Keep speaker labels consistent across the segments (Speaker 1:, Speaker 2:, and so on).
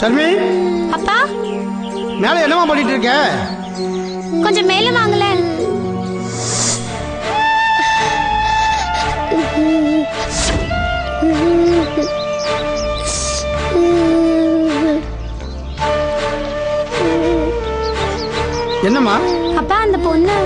Speaker 1: ஷர்மி.
Speaker 2: அப்பா.
Speaker 1: மேல என்னமா பண்ணிட்டு இருக்க?
Speaker 2: கொஞ்சம் மேல வாங்கல.
Speaker 1: என்னம்மா?
Speaker 2: அப்பா அந்த பொண்ணு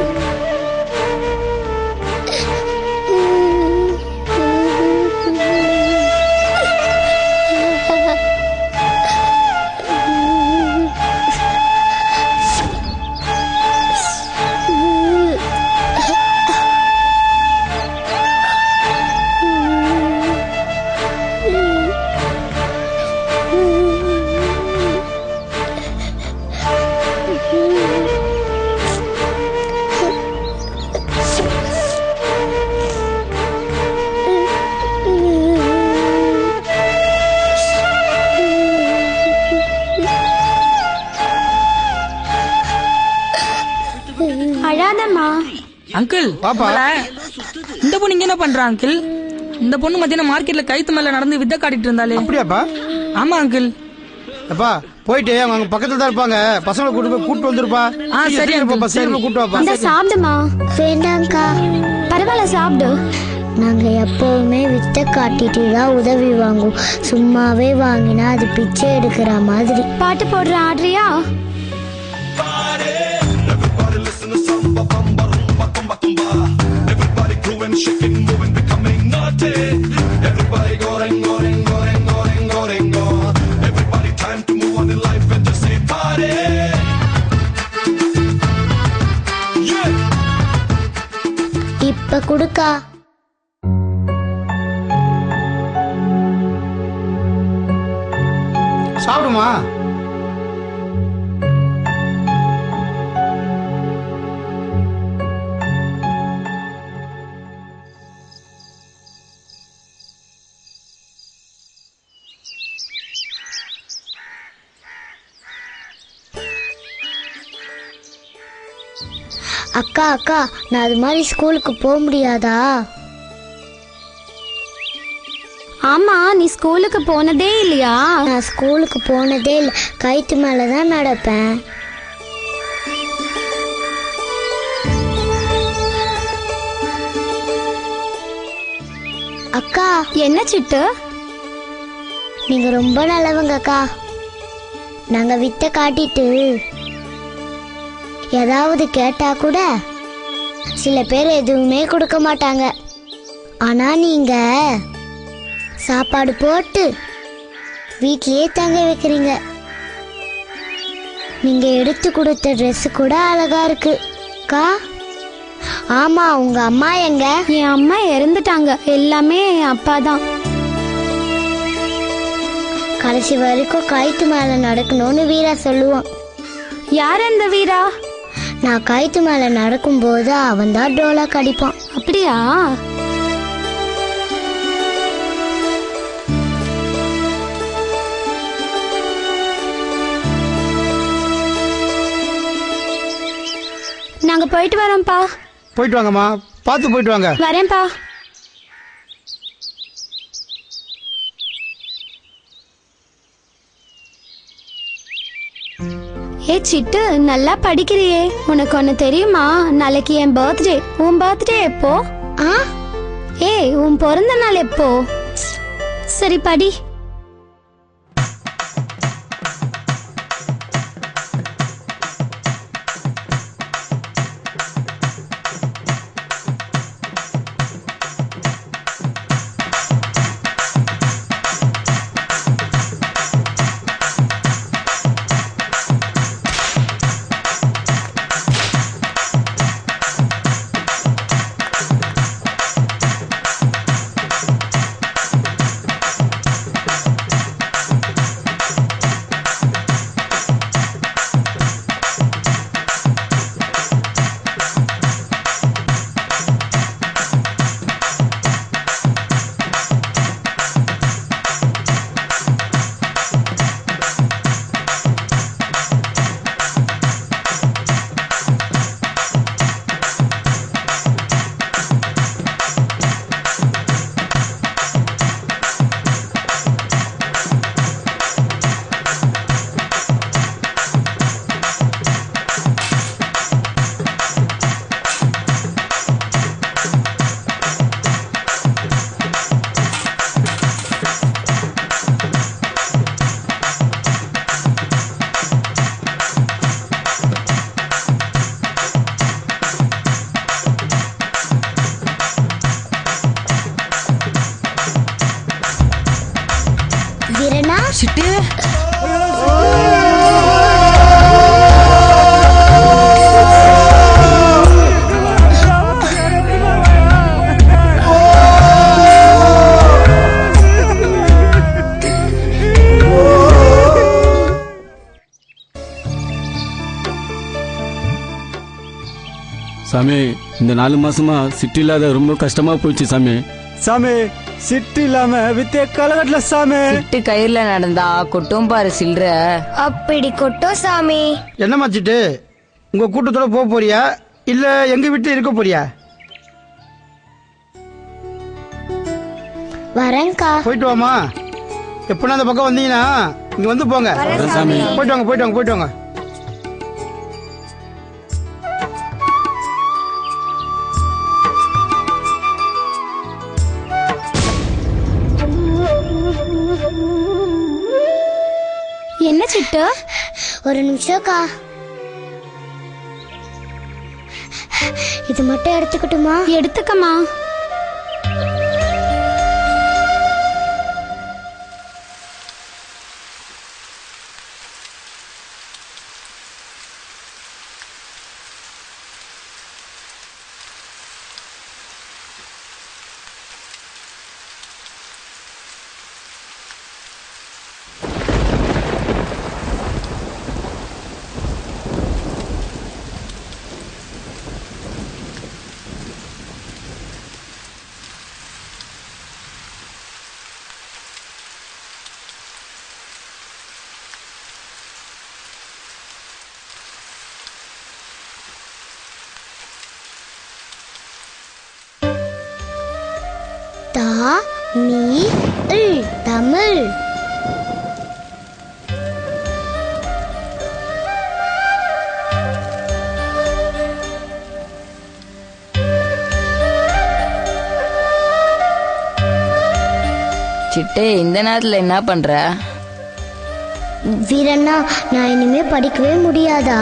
Speaker 3: அங்கிள். பாப்பா இந்த பொண்ணு இங்க என்ன பண்றா அங்கிள்? இந்த பொண்ணு மத்தியானம் மார்க்கெட்ல கைத்து மேல நடந்து வித்த காட்டிட்டு இருந்தாலே.
Speaker 1: அப்படியாப்பா?
Speaker 3: ஆமா அங்கிள்.
Speaker 1: அப்பா போயிட்டு அவங்க பக்கத்துல தான் இருப்பாங்க, பசங்களை கூட்டு வந்துருப்பா.
Speaker 3: சரி
Speaker 1: அப்பா, சீக்கிரம் கூட்டு வாப்பா.
Speaker 2: இந்த சாப்பிடுமா.
Speaker 4: வேண்டாம்க்கா,
Speaker 2: பரவாயில்ல சாப்பிடு.
Speaker 4: நாங்க எப்பவுமே வித்த காட்டிட்டு தான் உதவி வாங்குவோம். சும்மாவே வாங்கினா அது பிச்சை எடுக்கிற மாதிரி.
Speaker 2: பாட்டு போடுற ஆடுறியா?
Speaker 4: இப்ப குடுக்கா.
Speaker 1: சாப்பிடுமா.
Speaker 4: அக்கா அக்கா, நான் அது மாதிரி ஸ்கூலுக்கு போக முடியாதா?
Speaker 2: ஆமா, நீ ஸ்கூலுக்கு போனதே இல்லையா?
Speaker 4: நான் ஸ்கூலுக்கு போனதே இல்லை, கைத்து மேலதான் நடப்பேன். அக்கா.
Speaker 2: என்ன சிட்டு?
Speaker 4: நீங்க ரொம்ப நல்லவங்க அக்கா. நாங்க வித்த காட்டிட்டு ஏதாவது கேட்டா கூட சில பேர் எதுவுமே கொடுக்க மாட்டாங்க. ஆனா நீங்க சாப்பாடு போட்டு வீட்லயே தங்க வைக்கிறீங்க. நீங்க எடுத்து கொடுத்த ட்ரெஸ் கூட அழகா இருக்கு அக்கா. ஆமா, உங்க அம்மா எங்க?
Speaker 2: என் அம்மா இறந்துட்டாங்க. எல்லாமே என் அப்பா தான்.
Speaker 4: கடைசி வரைக்கும் கைத்து மேல நடக்கணும்னு வீரா சொல்லுவான்.
Speaker 2: யார் அந்த வீரா?
Speaker 4: நான் கைத்து மேல நடக்கும் போது அவன் தான் டோலா கடிப்பான்.
Speaker 2: அப்படியா? நாங்க போயிட்டு வரோம்ப்பா.
Speaker 1: போயிட்டு வாங்கம்மா, பார்த்து போயிட்டு வாங்க.
Speaker 2: வரேன்ப்பா. ஏ சிட்டு, நல்லா படிக்கிறியே. உனக்கு ஒண்ணு தெரியுமா? நாளைக்கு என் பர்த்டே. உன் பர்த்டே எப்போ? ஏய், உன் பிறந்த நாள் எப்போ? சரி படி.
Speaker 5: சாமி இந்த 4 மாசமா சிட்டி இல்லாத ரொம்ப கஷ்டமா போச்சு சாமி.
Speaker 6: சாமி சிட்டு இல்லாம வித்தே கலகட்டல சாமி.
Speaker 7: சிட்டு கயிறுல நடந்தா கொட்டும் பாரு சில்ற.
Speaker 4: அப்படி கொட்டும் சாமி.
Speaker 1: என்னம்மா சிட்டு, உங்க கூட்டத்தோட போக போறியா இல்ல எங்க வீட்டுல இருக்க போறியா?
Speaker 4: வரேன்க்கா.
Speaker 1: போயிட்டு வாமா. எப்பனா அந்த பக்கம் வந்தீங்கன்னா இங்க வந்து போங்க.
Speaker 5: சாமி
Speaker 1: போயிட்டு வாங்க போயிட்டு வாங்க போயிட்டு வாங்க.
Speaker 2: என்ன சிட்டு?
Speaker 4: ஒரு நிமிஷம்க்கா. இது மட்டும் எடுத்துக்கிட்டுமா?
Speaker 2: எடுத்துக்கமா.
Speaker 4: தமிழ்.
Speaker 7: சிட்டே இந்த நேரத்துல என்ன பண்ற?
Speaker 4: வீரண்ணா, நான் இனிமே படிக்கவே முடியாதா?